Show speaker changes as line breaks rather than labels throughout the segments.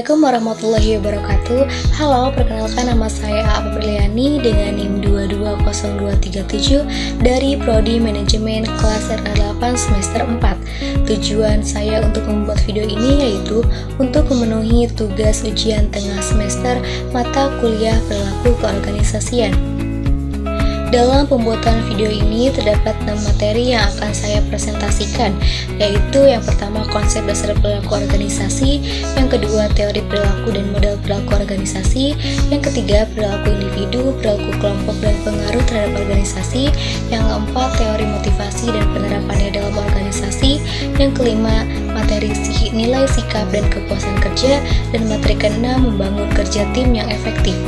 Assalamualaikum warahmatullahi wabarakatuh. Halo, perkenalkan nama saya Aa Berliani dengan NIM 220237 dari Prodi Manajemen kelas RA8 semester 4. Tujuan saya untuk membuat video ini yaitu untuk memenuhi tugas ujian tengah semester mata kuliah perilaku keorganisasian. Dalam pembuatan video ini terdapat 6 materi yang akan saya presentasikan, yaitu yang pertama konsep dasar perilaku organisasi, yang kedua teori perilaku dan model perilaku organisasi, yang ketiga perilaku individu, perilaku kelompok dan pengaruh terhadap organisasi, yang keempat teori motivasi dan penerapannya dalam organisasi, yang kelima materi nilai sikap dan kepuasan kerja, dan materi keenam membangun kerja tim yang efektif.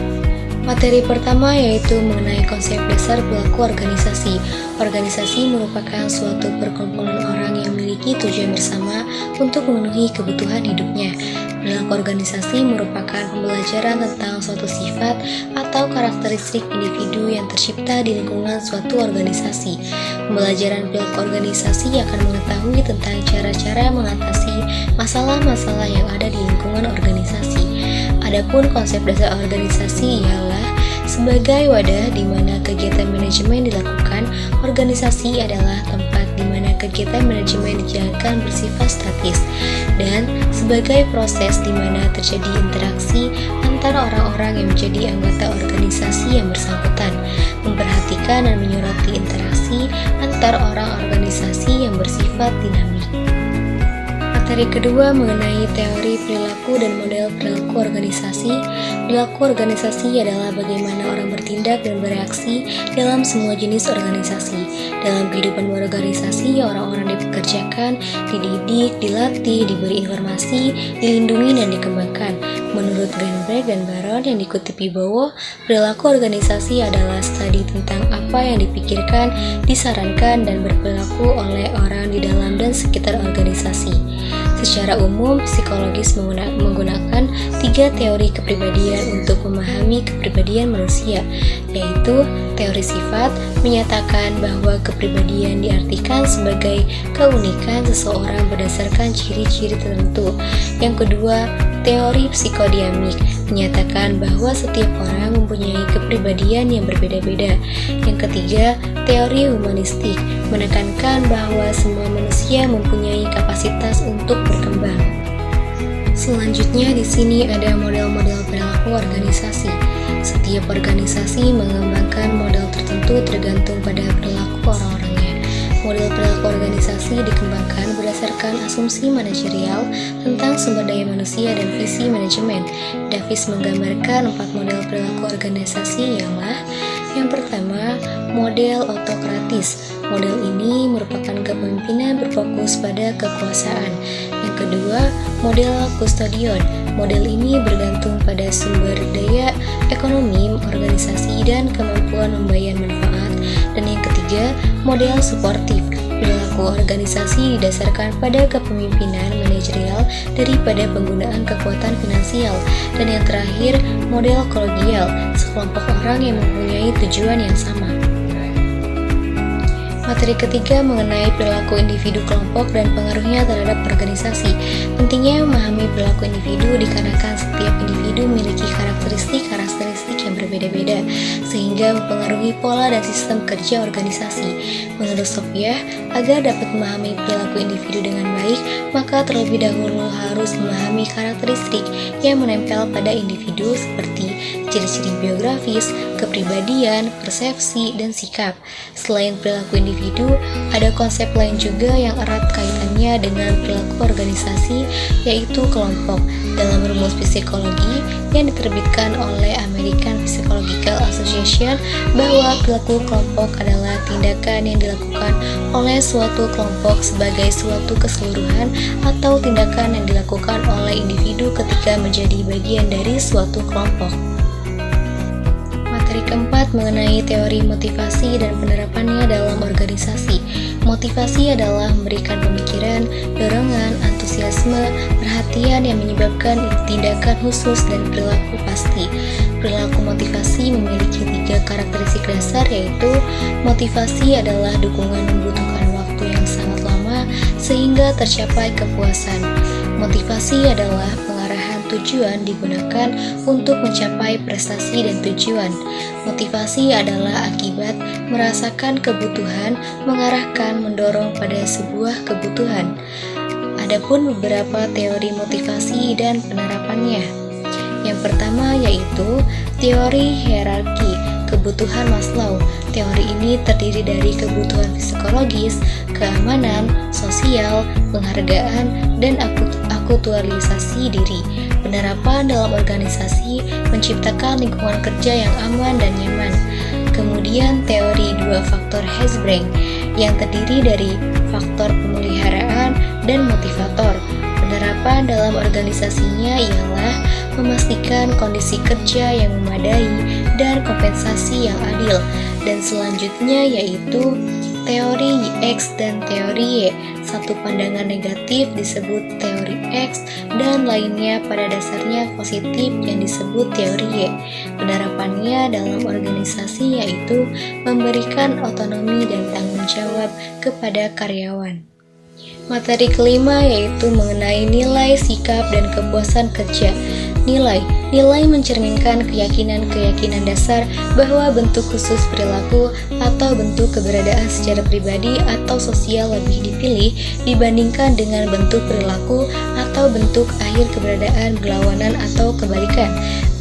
Materi pertama yaitu mengenai konsep dasar perilaku organisasi. Organisasi merupakan suatu perkumpulan orang yang memiliki tujuan bersama untuk memenuhi kebutuhan hidupnya. Perilaku organisasi merupakan pembelajaran tentang suatu sifat atau karakteristik individu yang tercipta di lingkungan suatu organisasi. Pembelajaran perilaku organisasi akan mengetahui tentang cara-cara mengatasi masalah-masalah yang ada di lingkungan organisasi. Adapun konsep dasar organisasi ialah sebagai wadah di mana kegiatan manajemen dilakukan. Organisasi adalah tempat di mana kegiatan manajemen dijalankan bersifat statis, dan sebagai proses di mana terjadi interaksi antara orang-orang yang menjadi anggota organisasi yang bersangkutan, memperhatikan dan menyoroti interaksi antar orang organisasi yang bersifat dinamik. Materi kedua mengenai teori perilaku dan model perilaku organisasi. Perilaku organisasi adalah bagaimana orang bertindak dan bereaksi dalam semua jenis organisasi. Dalam kehidupan berorganisasi, orang-orang dipekerjakan, dididik, dilatih, diberi informasi, dilindungi, dan dikembangkan. Menurut Greenberg dan Baron yang dikutip di bawah, perilaku organisasi adalah studi tentang apa yang dipikirkan, disarankan, dan berperilaku oleh orang di dalam dan sekitar organisasi. Secara umum, psikologis menggunakan 3 teori kepribadian untuk memahami kepribadian manusia, yaitu teori sifat menyatakan bahwa kepribadian diartikan sebagai keunikan seseorang berdasarkan ciri-ciri tertentu. Yang kedua, teori psikodinamik menyatakan bahwa setiap orang mempunyai kepribadian yang berbeda-beda. Yang ketiga, teori humanistik menekankan bahwa semua manusia mempunyai kapasitas untuk berkembang. Selanjutnya di sini ada model-model perilaku organisasi. Setiap organisasi mengembangkan model tertentu tergantung pada perilaku orang-orangnya. Model perilaku organisasi dikembangkan berdasarkan asumsi manajerial tentang sumber daya manusia dan visi manajemen. Davis menggambarkan 4 model perilaku organisasi ialah: yang pertama, model autokratis. Model ini merupakan kepemimpinan berfokus pada kekuasaan. Yang kedua, model kustodion. Model ini bergantung pada sumber daya ekonomi organisasi dan kemampuan membayar manfaat. Dan yang ketiga, model suportif. Perilaku organisasi didasarkan pada kepemimpinan manajerial daripada penggunaan kekuatan finansial. Dan yang terakhir, model kolegial, sekelompok orang yang mempunyai tujuan yang sama. Materi ketiga mengenai perilaku individu kelompok dan pengaruhnya terhadap organisasi. Pentingnya memahami perilaku individu dikarenakan setiap individu memiliki karakteristik yang berbeda-beda, sehingga mempengaruhi pola dan sistem kerja organisasi. Menurut Sophia, agar dapat memahami perilaku individu dengan baik, maka terlebih dahulu harus memahami karakteristik yang menempel pada individu seperti ciri-ciri biografis, kepribadian, persepsi, dan sikap. Selain perilaku individu, ada konsep lain juga yang erat kaitannya dengan perilaku organisasi, yaitu kelompok. Dalam rumus psikologi yang diterbitkan oleh American Psychological Association, bahwa perilaku kelompok adalah tindakan yang dilakukan oleh suatu kelompok sebagai suatu keseluruhan atau tindakan yang dilakukan oleh individu ketika menjadi bagian dari suatu kelompok. Materi keempat mengenai teori motivasi dan penerapannya dalam organisasi. Motivasi adalah memberikan pemikiran, dorongan, antusiasme, perhatian yang menyebabkan tindakan khusus dan perilaku pasti. Perilaku motivasi memiliki 3 karakteristik dasar, yaitu motivasi adalah dukungan membutuhkan waktu yang sangat lama sehingga tercapai kepuasan. Motivasi adalah pengarahan tujuan digunakan untuk mencapai prestasi dan tujuan. Motivasi adalah akibat merasakan kebutuhan, mengarahkan, mendorong pada sebuah kebutuhan. Adapun beberapa teori motivasi dan penerapannya. Yang pertama yaitu teori hierarki kebutuhan Maslow. Teori ini terdiri dari kebutuhan psikologis, keamanan, sosial, penghargaan, dan akutualisasi diri. Penerapan dalam organisasi menciptakan lingkungan kerja yang aman dan nyaman. Kemudian teori dua faktor Hertzsprung yang terdiri dari faktor pemeliharaan dan motivator. Penerapan dalam organisasinya ialah memastikan kondisi kerja yang memadai dan kompensasi yang adil. Dan selanjutnya yaitu teori X dan teori Y. Satu pandangan negatif disebut teori X dan lainnya pada dasarnya positif yang disebut teori Y. Penerapannya dalam organisasi yaitu memberikan otonomi dan tanggung jawab kepada karyawan. Materi kelima yaitu mengenai nilai, sikap, dan kepuasan kerja. Nilai mencerminkan keyakinan-keyakinan dasar bahwa bentuk khusus perilaku atau bentuk keberadaan secara pribadi atau sosial lebih dipilih dibandingkan dengan bentuk perilaku atau bentuk akhir keberadaan berlawanan atau kebalikan.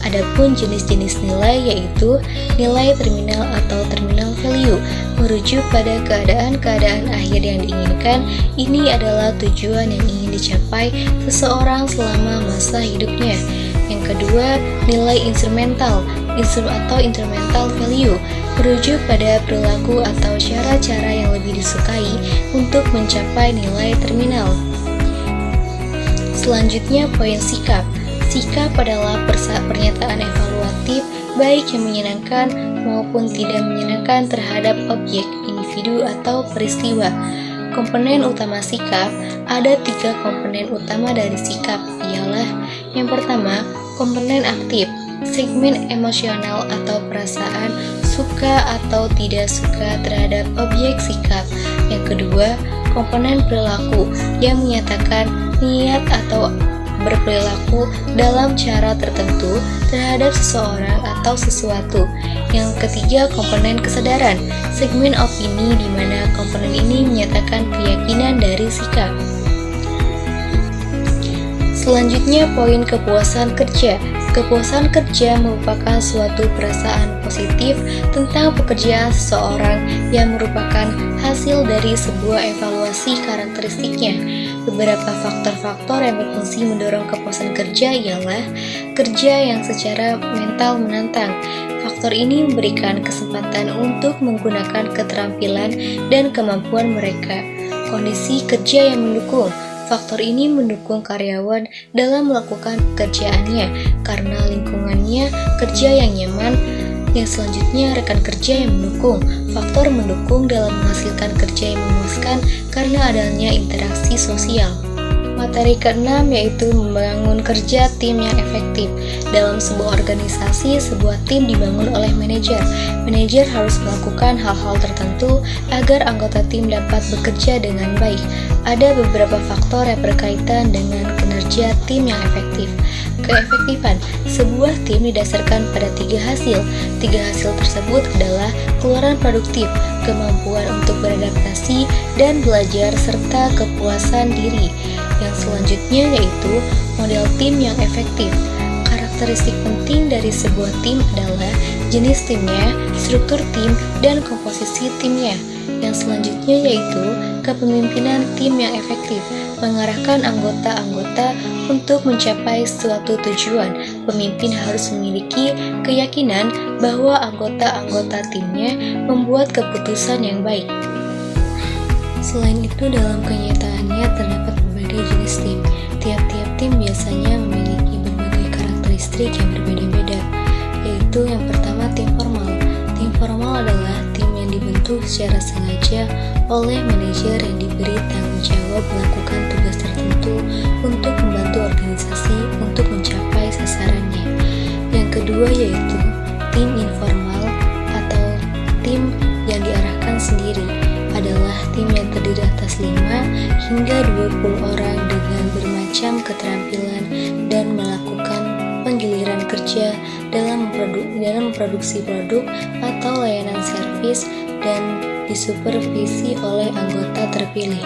Adapun jenis-jenis nilai yaitu nilai terminal atau terminal value, merujuk pada keadaan-keadaan akhir yang diinginkan. Ini adalah tujuan yang ingin dicapai seseorang selama masa hidupnya. Yang kedua, nilai instrumental atau instrumental value, merujuk pada perilaku atau cara-cara yang lebih disukai untuk mencapai nilai terminal. Selanjutnya, poin sikap. Sikap adalah pernyataan evaluatif baik yang menyenangkan maupun tidak menyenangkan terhadap objek, individu, atau peristiwa. Komponen utama sikap, ada 3 komponen utama dari sikap, ialah yang pertama, komponen aktif, segmen emosional atau perasaan, suka atau tidak suka terhadap objek sikap. Yang kedua, komponen perilaku yang menyatakan niat atau berperilaku dalam cara tertentu terhadap seseorang atau sesuatu. Yang ketiga, komponen kesadaran, segmen opini di mana komponen ini menyatakan keyakinan dari sikap. Selanjutnya, poin kepuasan kerja. Kepuasan kerja merupakan suatu perasaan positif tentang pekerjaan seseorang yang merupakan hasil dari sebuah evaluasi karakteristiknya. Beberapa faktor-faktor yang berfungsi mendorong kepuasan kerja ialah kerja yang secara mental menantang. Faktor ini memberikan kesempatan untuk menggunakan keterampilan dan kemampuan mereka. Kondisi kerja yang mendukung. Faktor ini mendukung karyawan dalam melakukan pekerjaannya karena lingkungannya kerja yang nyaman. Yang selanjutnya, rekan kerja yang mendukung. Faktor mendukung dalam menghasilkan kerja yang memuaskan karena adanya interaksi sosial. Materi keenam yaitu membangun kerja tim yang efektif. Dalam sebuah organisasi, sebuah tim dibangun oleh manajer. Manajer harus melakukan hal-hal tertentu agar anggota tim dapat bekerja dengan baik. Ada beberapa faktor yang berkaitan dengan kinerja tim yang efektif. Keefektifan sebuah tim didasarkan pada 3 hasil. 3 hasil tersebut adalah keluaran produktif, kemampuan untuk beradaptasi dan belajar, serta kepuasan diri. Yang selanjutnya yaitu model tim yang efektif. Karakteristik penting dari sebuah tim adalah jenis timnya, struktur tim, dan komposisi timnya. Yang selanjutnya yaitu kepemimpinan tim yang efektif, mengarahkan anggota-anggota untuk mencapai suatu tujuan. Pemimpin harus memiliki keyakinan bahwa anggota-anggota timnya membuat keputusan yang baik. Selain itu, dalam kenyataannya terdapat berbagai jenis tim. Tiap-tiap tim biasanya memiliki berbagai karakteristik yang berbeda-beda, yaitu yang pertama tim formal. Tim formal adalah tim yang dibentuk secara sengaja oleh manajer yang diberi tanggung jawab melakukan tugas tertentu untuk membantu organisasi untuk mencapai sasarannya. Yang kedua yaitu tim informal atau tim yang diarahkan sendiri, adalah tim yang terdiri atas 5 hingga 20 orang dengan bermacam keterampilan dan melakukan giliran kerja dalam memproduksi produk atau layanan servis dan disupervisi oleh anggota terpilih.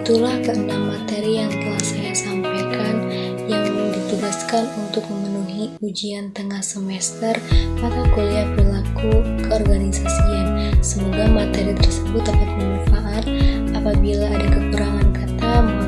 Itulah keenam materi yang telah saya sampaikan yang ditugaskan untuk memenuhi ujian tengah semester mata kuliah perilaku keorganisasian. Semoga materi tersebut dapat bermanfaat. Apabila ada kekurangan kata, mohon